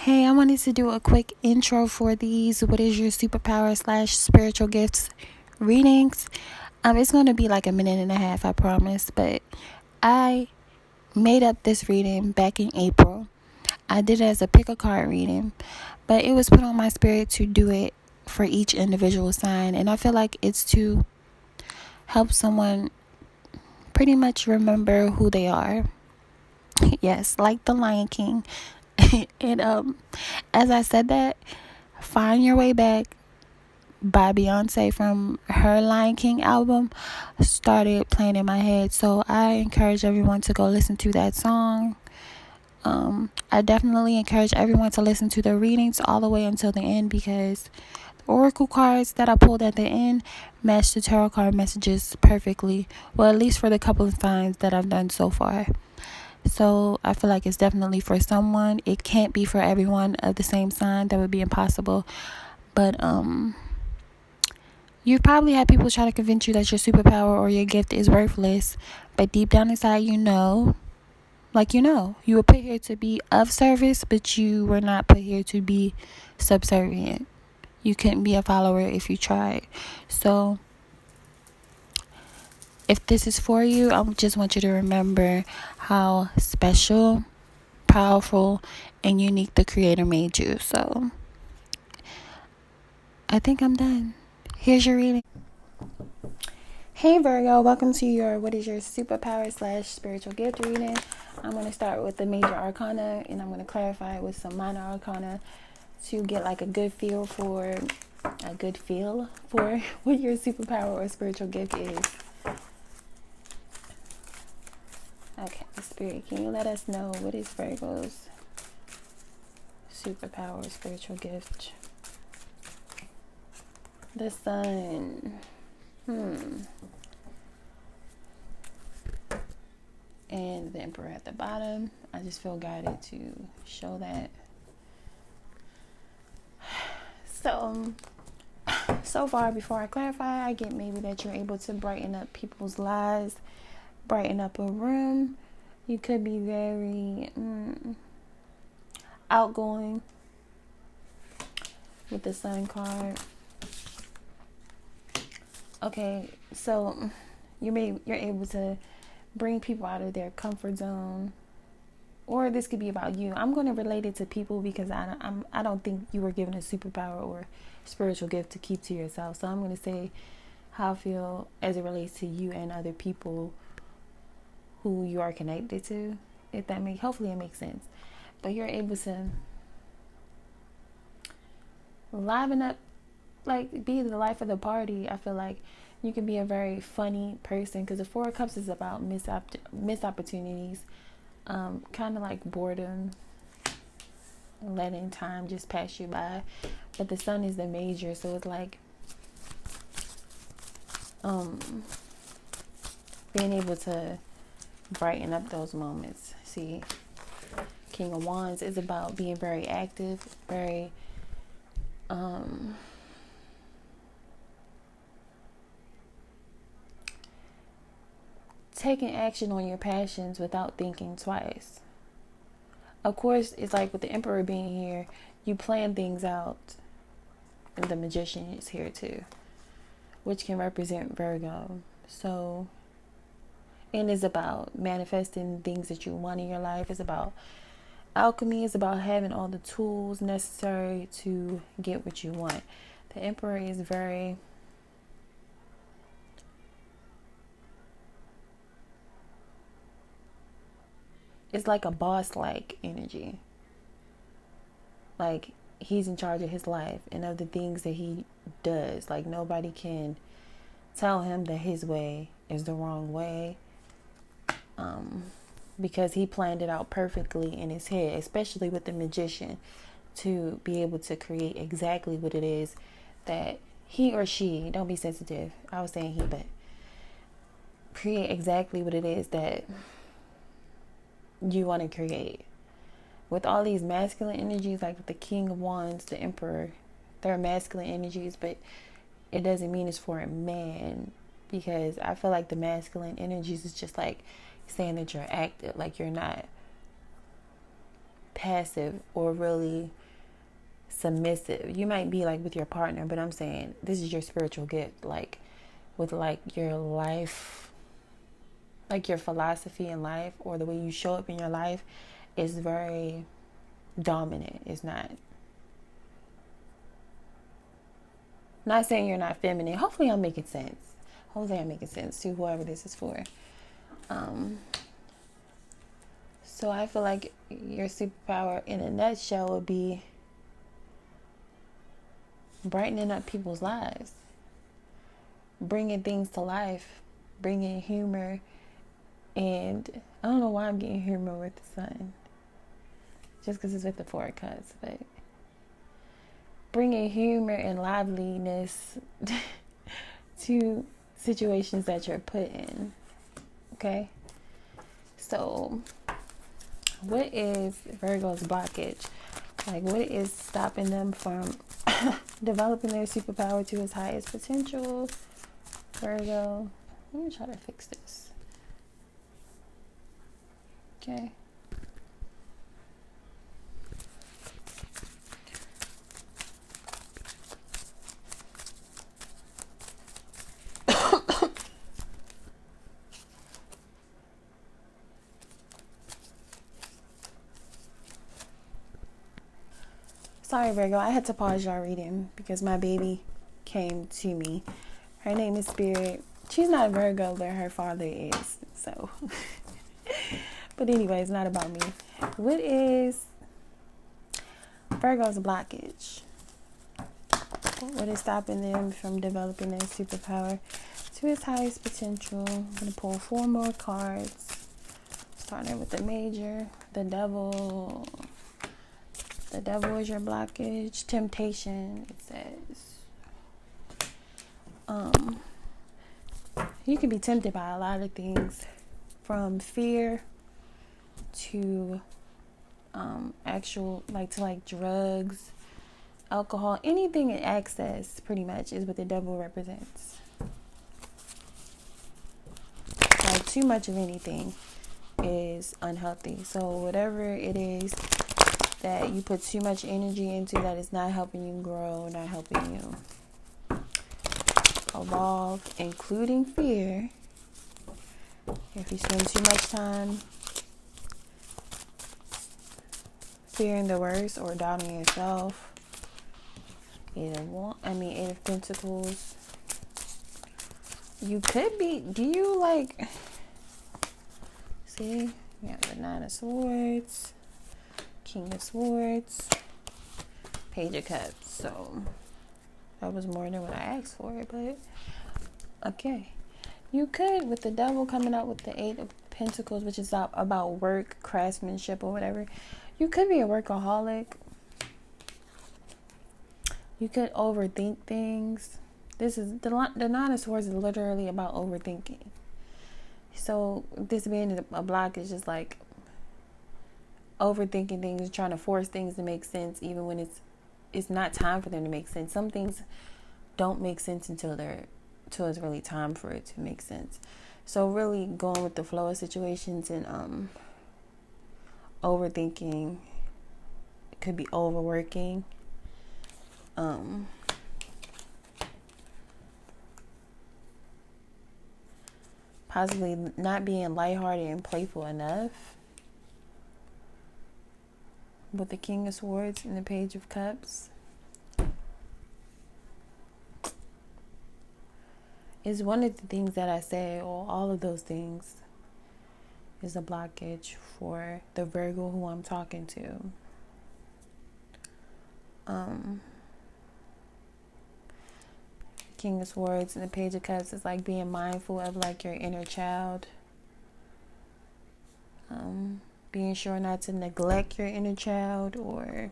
Hey, I wanted to do a quick intro for these What is your superpower slash spiritual gifts readings. It's going to be like a minute and a half, I promise. But I made up this reading back in April. I did it as a pick a card reading, but it was put on my spirit to do it for each individual sign. And I feel like it's to help someone pretty much remember who they are. Yes, like the Lion King. and as I said that, Find Your Way Back by Beyonce from her Lion King album started playing in my head. So I encourage everyone to go listen to that song. I definitely encourage everyone to listen to the readings all the way until the end, because the oracle cards that I pulled at the end match the tarot card messages perfectly. Well, at least for the couple of times that I've done so far. So I feel like it's definitely for someone. It can't be for everyone of the same sign. That would be impossible. But you've probably had people try to convince you that your superpower or your gift is worthless, but deep down inside, you were put here to be of service, but you were not put here to be subservient. You couldn't be a follower if you tried. So if this is for you, I just want you to remember how special, powerful, and unique the Creator made you. So I think I'm done. Here's your reading. Hey Virgo, welcome to your What is your superpower slash spiritual gift reading. I'm going to start with the major arcana, and I'm going to clarify it with some minor arcana to get like a good feel for what your superpower or spiritual gift is. Okay, Spirit, can you let us know what is Virgo's superpower or spiritual gift? The Sun. And the Emperor at the bottom. I just feel guided to show that. So far, before I clarify, I get maybe that you're able to brighten up people's lives, brighten up a room. You could be very outgoing with the Sun card. Okay, so you're able to bring people out of their comfort zone, or this could be about you. I'm going to relate it to people because I don't think you were given a superpower or spiritual gift to keep to yourself. So I'm going to say how I feel as it relates to you and other people who you are connected to. If that hopefully it makes sense. But you're able to liven up, like be the life of the party. I feel like you can be a very funny person, because the Four of Cups is about missed opportunities, kind of like boredom, letting time just pass you by. But the Sun is the major, so it's like being able to brighten up those moments. See, King of Wands is about being very active, very taking action on your passions without thinking twice. Of course, it's like with the Emperor being here, you plan things out, and the Magician is here too, which can represent Virgo. So, and it's about manifesting things that you want in your life. It's about alchemy. It's about having all the tools necessary to get what you want. The Emperor is very it's like a boss-like energy. Like he's in charge of his life and of the things that he does. Like nobody can tell him that his way is the wrong way, because he planned it out perfectly in his head, especially with the Magician, to be able to create exactly what it is that he or she, don't be sensitive, I was saying he, but create exactly what it is that you want to create. With all these masculine energies, like with the King of Wands, the Emperor, they're masculine energies, but it doesn't mean it's for a man, because I feel like the masculine energies is just like saying that you're active, like you're not passive or really submissive. You might be like with your partner, but I'm saying this is your spiritual gift, like with like your life, like your philosophy in life or the way you show up in your life is very dominant. It's not saying you're not feminine. Hopefully I'm making sense. Hopefully I'm making sense to whoever this is for. So I feel like your superpower in a nutshell would be brightening up people's lives, bringing things to life, bringing humor, and I don't know why I'm getting humor with the sun, just because it's with the Four of Cups, but bringing humor and liveliness to situations that you're put in. Okay, so what is Virgo's blockage? Like, what is stopping them from developing their superpower to its highest potential? Virgo, let me try to fix this. Okay. Sorry, Virgo, I had to pause y'all reading because my baby came to me. Her name is Spirit. She's not a Virgo, but her father is. So, but anyway, it's not about me. What is Virgo's blockage? What is stopping them from developing their superpower to its highest potential? I'm going to pull 4 more cards, starting with the Major, the Devil. The devil is your blockage. Temptation, it says. You can be tempted by a lot of things, from fear to actual, like drugs, alcohol, anything in excess, pretty much, is what the devil represents. Like, too much of anything is unhealthy. So whatever it is that you put too much energy into that is not helping you grow, not helping you evolve, including fear. If you spend too much time fearing the worst or doubting yourself, Eight of Pentacles. You could be, see, we have the Nine of Swords, King of Swords, Page of Cups. So that was more than what I asked for, but okay. You could, with the devil coming out with the Eight of Pentacles, which is about work, craftsmanship, or whatever. You could be a workaholic. You could overthink things. This is the Nine of Swords is literally about overthinking. So this being a block is just like overthinking things, trying to force things to make sense, even when it's not time for them to make sense. Some things don't make sense until it's really time for it to make sense. So really going with the flow of situations and overthinking. It could be overworking. Possibly not being lighthearted and playful enough. With the King of Swords and the Page of Cups. Is one of the things that I said, or all of those things, is a blockage for the Virgo who I'm talking to. King of Swords and the Page of Cups is like being mindful of like your inner child. Being sure not to neglect your inner child or,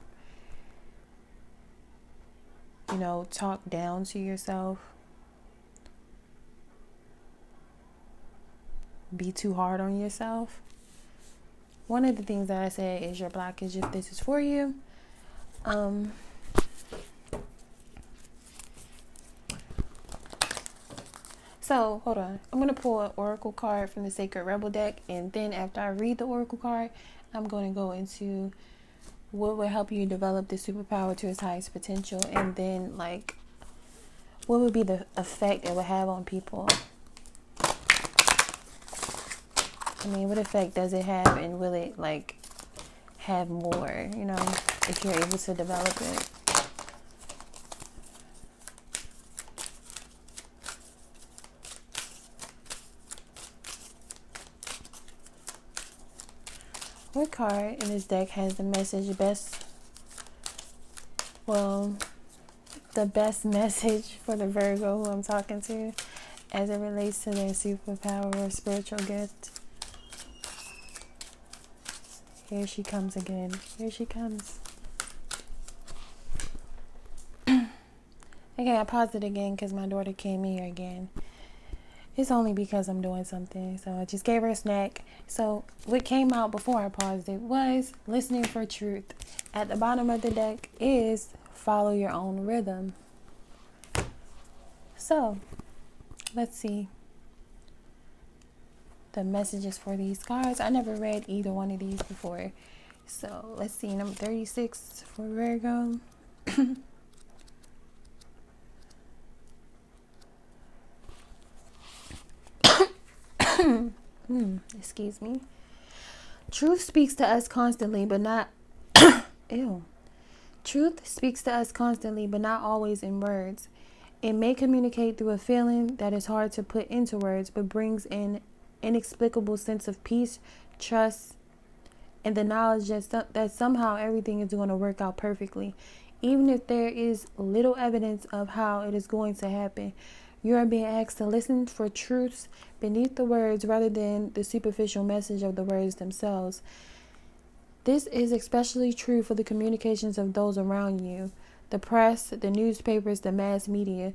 talk down to yourself. Be too hard on yourself. One of the things that I said is your blockage if this is for you. So, hold on. I'm going to pull an Oracle card from the Sacred Rebel deck. And then after I read the Oracle card, I'm going to go into what would help you develop the superpower to its highest potential, and then like what would be the effect it would have on people. I mean, what effect does it have, and will it like have more, if you're able to develop it? What card in this deck has the message the best message for the Virgo who I'm talking to as it relates to their superpower or spiritual gift? Here she comes again. Here she comes. Okay, I paused it again because my daughter came in here again. It's only because I'm doing something. So I just gave her a snack. So what came out before I paused it was listening for truth. At the bottom of the deck is follow your own rhythm. So let's see the messages for these cards. I never read either one of these before. So let's see, number 36 for Virgo. Excuse me. Truth speaks to us constantly, but not ew. Truth speaks to us constantly, but not always in words. It may communicate through a feeling that is hard to put into words, but brings an inexplicable sense of peace, trust, and the knowledge that somehow everything is going to work out perfectly. Even if there is little evidence of how it is going to happen, you are being asked to listen for truths beneath the words rather than the superficial message of the words themselves. This is especially true for the communications of those around you, the press, the newspapers, the mass media.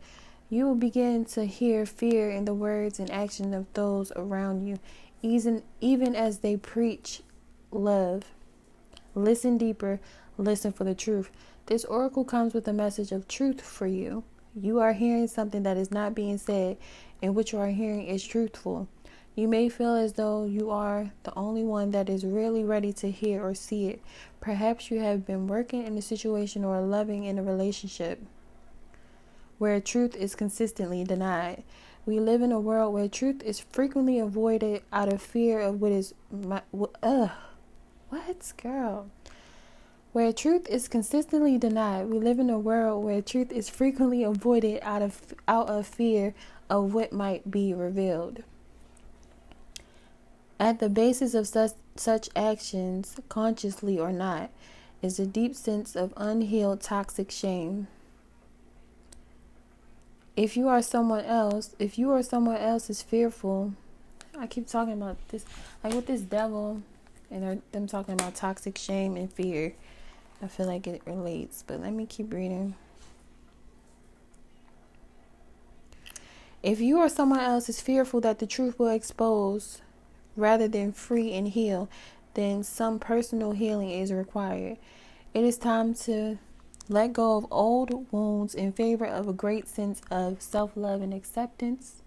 You will begin to hear fear in the words and actions of those around you, even as they preach love. Listen deeper, listen for the truth. This oracle comes with a message of truth for you. You are hearing something that is not being said, and what you are hearing is truthful. You may feel as though you are the only one that is really ready to hear or see it. Perhaps you have been working in a situation or loving in a relationship where truth is consistently denied. We live in a world where truth is frequently avoided out of fear of Where truth is consistently denied. We live in a world where truth is frequently avoided out of fear of what might be revealed. At the basis of such actions, consciously or not, is a deep sense of unhealed toxic shame. If you or someone else is fearful, I keep talking about this, like with this devil, and them talking about toxic shame and fear. I feel like it relates, but let me keep reading. If you or someone else is fearful that the truth will expose rather than free and heal, then some personal healing is required. It is time to let go of old wounds in favor of a great sense of self-love and acceptance.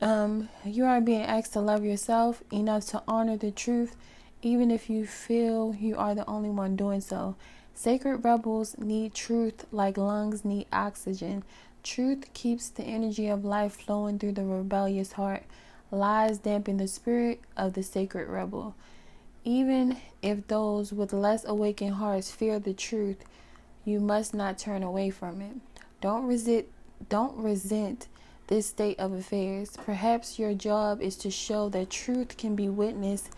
You are being asked to love yourself enough to honor the truth, even if you feel you are the only one doing so. Sacred rebels need truth like lungs need oxygen. Truth keeps the energy of life flowing through the rebellious heart. Lies dampen the spirit of the sacred rebel. Even if those with less awakened hearts fear the truth, you must not turn away from it. Don't resent this state of affairs. Perhaps your job is to show that truth can be witnessed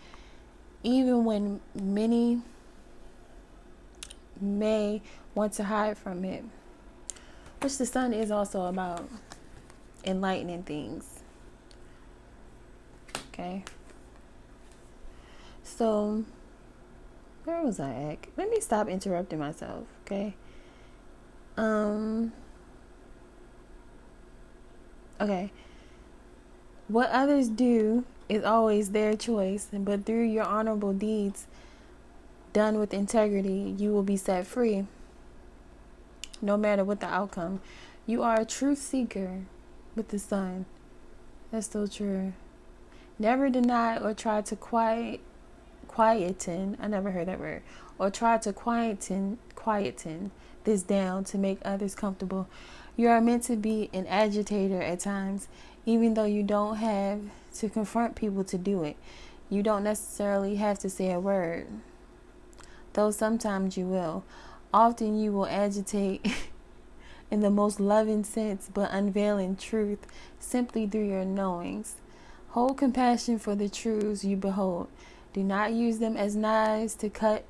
even when many may want to hide from it. Which the sun is also about enlightening things. Okay. So, where was I at? Let me stop interrupting myself, okay? Okay. What others do is always their choice, but through your honorable deeds done with integrity, you will be set free, no matter what the outcome. You are a truth seeker with the sun. That's so true. Never deny or try to quiet quieten. I never heard that word. Or try to quieten this down to make others comfortable. You are meant to be an agitator at times, even though you don't have to confront people to do it. You don't necessarily have to say a word, though sometimes you will. Often you will agitate in the most loving sense, but unveiling truth simply through your knowings. Hold compassion for the truths you behold. Do not use them as knives to cut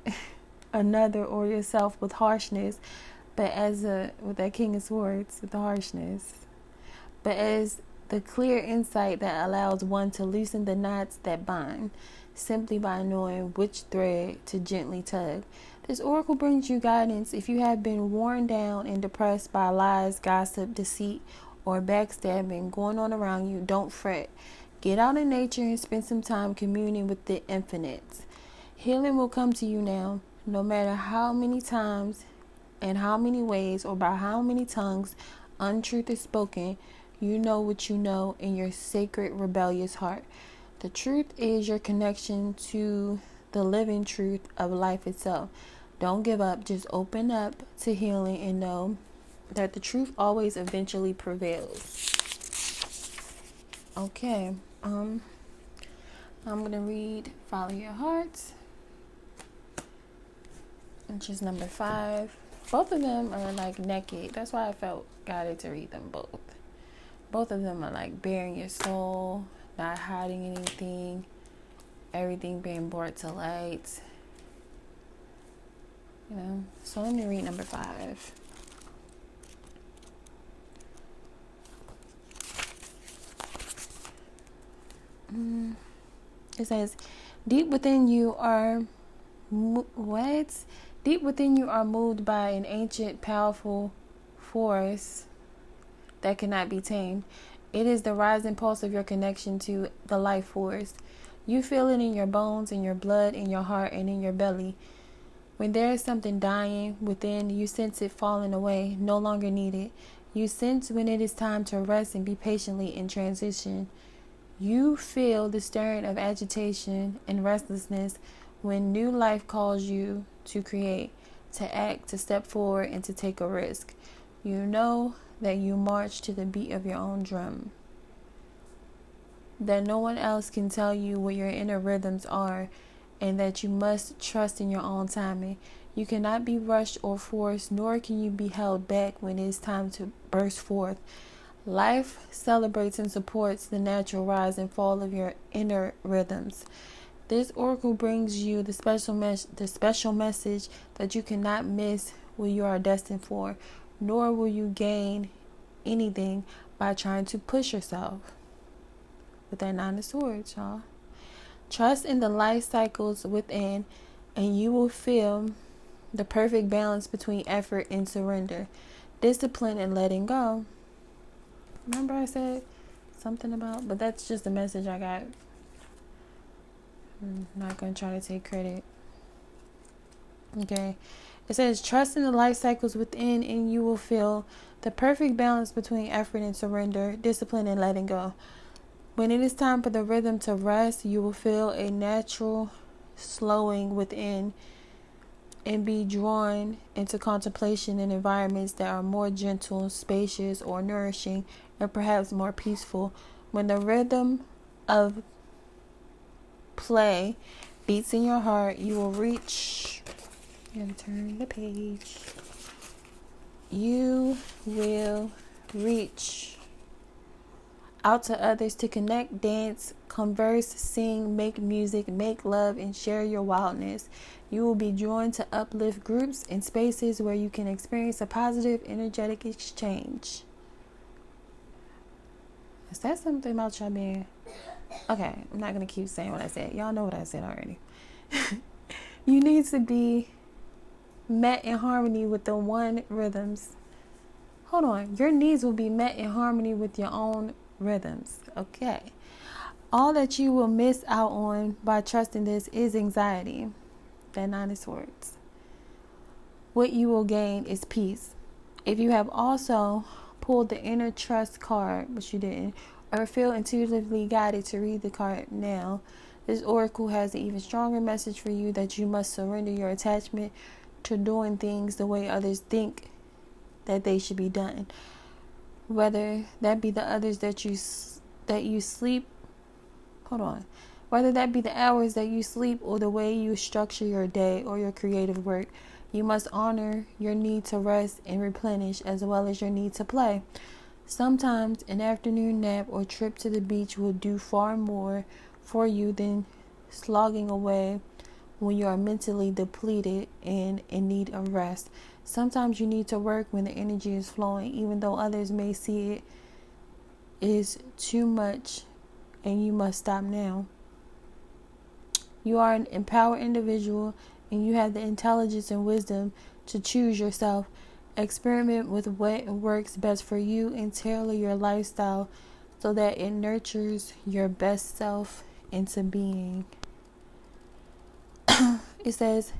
another or yourself with harshness, but with that King of Swords, with the harshness, but as the clear insight that allows one to loosen the knots that bind, simply by knowing which thread to gently tug. This oracle brings you guidance if you have been worn down and depressed by lies, gossip, deceit, or backstabbing going on around you. Don't fret. Get out in nature and spend some time communing with the infinite. Healing will come to you now, no matter how many times and how many ways or by how many tongues untruth is spoken. You know what you know in your sacred, rebellious heart. The truth is your connection to the living truth of life itself. Don't give up. Just open up to healing and know that the truth always eventually prevails. Okay. I'm going to read Follow Your Heart, which is number 5. Both of them are like naked. That's why I felt guided to read them both. Both of them are like bearing your soul, not hiding anything, everything being brought to light. So let me read number 5. It says, deep within you are Deep within you are moved by an ancient, powerful force that cannot be tamed. It is the rising pulse of your connection to the life force. You feel it in your bones, in your blood, in your heart, and in your belly. When there is something dying within, you sense it falling away, no longer needed. You sense when it is time to rest and be patiently in transition. You feel the stirring of agitation and restlessness when new life calls you to create, to act, to step forward, and to take a risk. You know that you march to the beat of your own drum, that no one else can tell you what your inner rhythms are, and that you must trust in your own timing. You cannot be rushed or forced, nor can you be held back when it is time to burst forth. Life celebrates and supports the natural rise and fall of your inner rhythms. This oracle brings you the special message that you cannot miss what you are destined for, nor will you gain anything by trying to push yourself. With that 9 of Swords, y'all. Trust in the life cycles within, and you will feel the perfect balance between effort and surrender, discipline and letting go. Remember I said something about, but that's just the message I got. I'm not going to try to take credit. Okay. It says, trust in the life cycles within, and you will feel the perfect balance between effort and surrender, discipline and letting go. When it is time for the rhythm to rest, you will feel a natural slowing within and be drawn into contemplation in environments that are more gentle, spacious, or nourishing, and perhaps more peaceful. When the rhythm of play beats in your heart, you will reach. And turn the page. You will reach out to others to connect, dance, converse, sing, make music, make love, and share your wildness. You will be drawn to uplift groups and spaces where you can experience a positive, energetic exchange. Is that something about y'all being... Okay, I'm not going to keep saying what I said. Y'all know what I said already. You need to be met in harmony with the one rhythms. Hold on. Your needs will be met in harmony with your own rhythms. Okay. All that you will miss out on by trusting this is anxiety. That 9 of Swords. What you will gain is peace. If you have also pulled the inner trust card, but you didn't, or feel intuitively guided to read the card now, This oracle has an even stronger message for you, that you must surrender your attachment to doing things the way others think that they should be done. Whether that be the others that you sleep, whether that be the hours that you sleep or the way you structure your day or your creative work, you must honor your need to rest and replenish, as well as your need to play. Sometimes an afternoon nap or trip to the beach will do far more for you than slogging away when you are mentally depleted and in need of rest. Sometimes you need to work when the energy is flowing, even though others may see it is too much and you must stop now. You are an empowered individual and you have the intelligence and wisdom to choose yourself. Experiment with what works best for you and tailor your lifestyle so that it nurtures your best self into being. It says,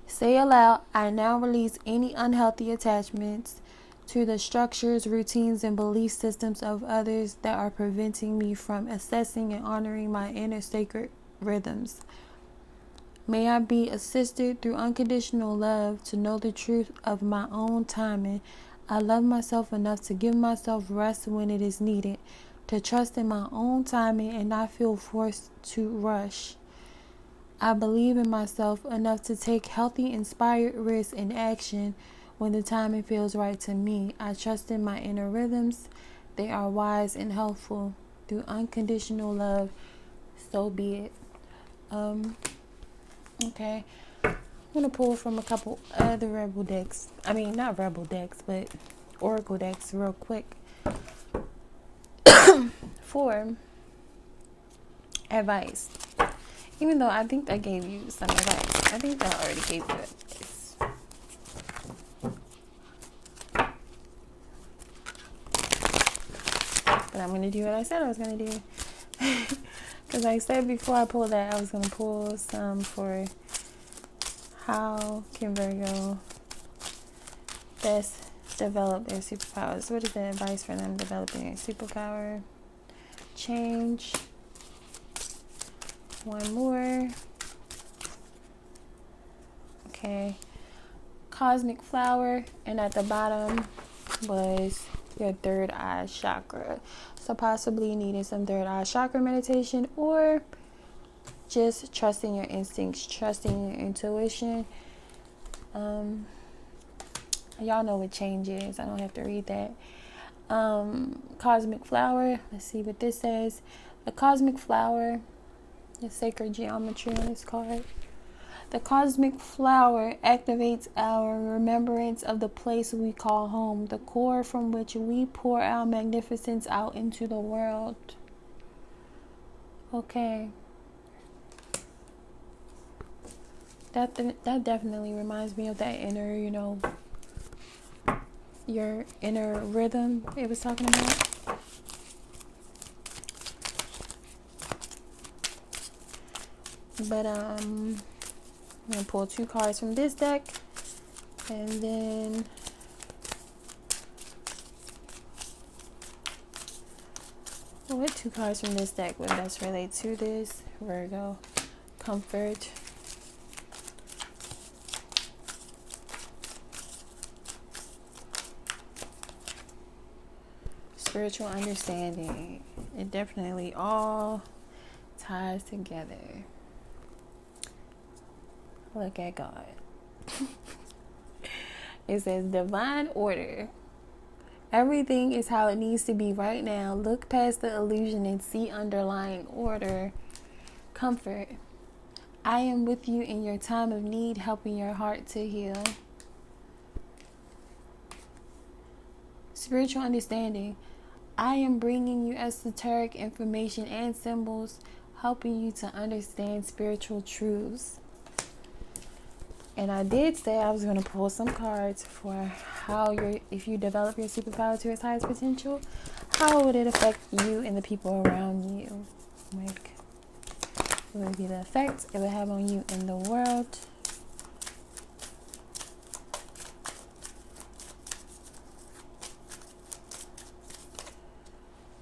say aloud, I now release any unhealthy attachments to the structures, routines, and belief systems of others that are preventing me from assessing and honoring my inner sacred rhythms. May I be assisted through unconditional love to know the truth of my own timing. I love myself enough to give myself rest when it is needed, to trust in my own timing and not feel forced to rush. I believe in myself enough to take healthy, inspired risks and action when the timing feels right to me. I trust in my inner rhythms. They are wise and helpful. Through unconditional love, so be it. Okay. I'm going to pull from a couple other Rebel decks. I mean, not Rebel decks, but Oracle decks real quick. For advice. Even though I think I gave you some advice. I think I already gave you advice. But I'm going to do what I said I was going to do. Because I said before I pulled that, I was going to pull some for how can Virgo best develop their superpowers. What is the advice for them developing their superpower? Change. One more. Okay. Cosmic flower. And at the bottom was your third eye chakra. So possibly needing some third eye chakra meditation, or just trusting your instincts, trusting your intuition. Y'all know what change is. I don't have to read that. Cosmic flower. Let's see what this says. The cosmic flower, the sacred geometry on this card. The cosmic flower activates our remembrance of the place we call home, the core from which we pour our magnificence out into the world. Okay. That definitely reminds me of that inner, your inner rhythm it was talking about. But I'm going to pull 2 cards from this deck, and then what 2 cards from this deck would best relate to this? Virgo. Comfort. Spiritual understanding. It definitely all ties together. Look at God. It says divine order. Everything is how it needs to be right now. Look past the illusion and see underlying order. Comfort. I am with you in your time of need, helping your heart to heal. Spiritual understanding. I am bringing you esoteric information and symbols, helping you to understand spiritual truths. And I did say I was going to pull some cards for how if you develop your superpower to its highest potential, how would it affect you and the people around you? Like, what would be the effect it would have on you in the world?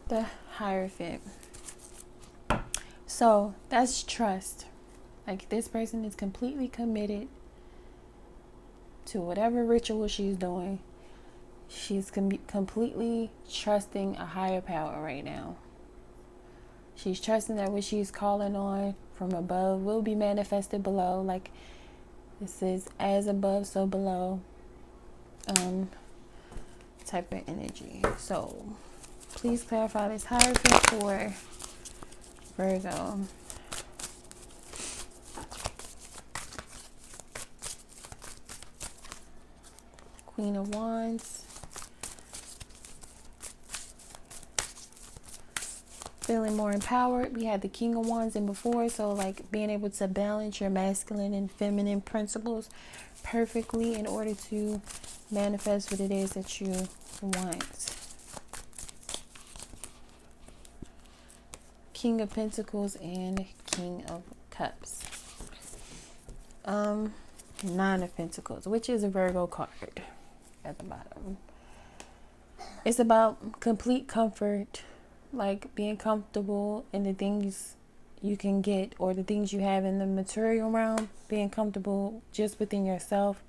The Hierophant. So that's trust. Like, this person is completely committed to whatever ritual she's doing. She's completely trusting a higher power right now. She's trusting that what she's calling on from above will be manifested below. Like, this is as above, so below type of energy. So please clarify this hierophant for Virgo. Queen of Wands. Feeling more empowered. We had the King of Wands in before, so like being able to balance your masculine and feminine principles perfectly in order to manifest what it is that you want. King of Pentacles and King of Cups. Nine of Pentacles, which is a Virgo card at the bottom. It's about complete comfort, like being comfortable in the things you can get or the things you have in the material realm, being comfortable just within yourself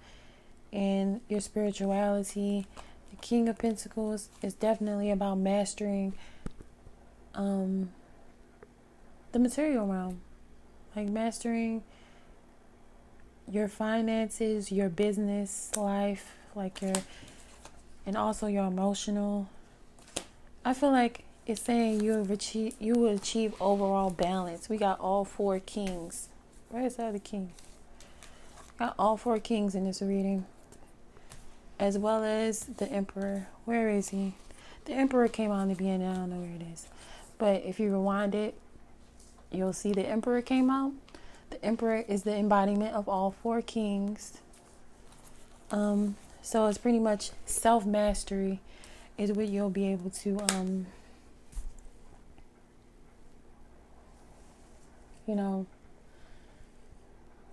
and your spirituality. The King of Pentacles is definitely about mastering the material realm, like mastering your finances, your business life, like and also your emotional. I feel like it's saying you will achieve overall balance. We got all four kings. Where is the other king? Got all four kings in this reading, as well as the Emperor. Where is he? The Emperor came on to be in. I don't know where it is, but if you rewind it, you'll see the Emperor came out. The Emperor is the embodiment of all four kings. So it's pretty much self-mastery is what you'll be able to,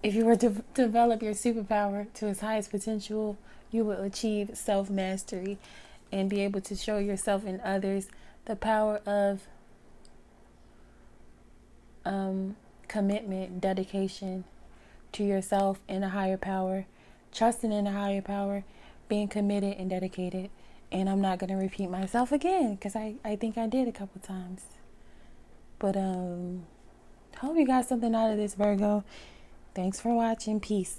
if you were to develop your superpower to its highest potential, you will achieve self-mastery and be able to show yourself and others the power of commitment, dedication to yourself and a higher power, trusting in a higher power, being committed and dedicated. And I'm not going to repeat myself again because I think I did a couple times. But hope you got something out of this, Virgo. Thanks for watching. Peace.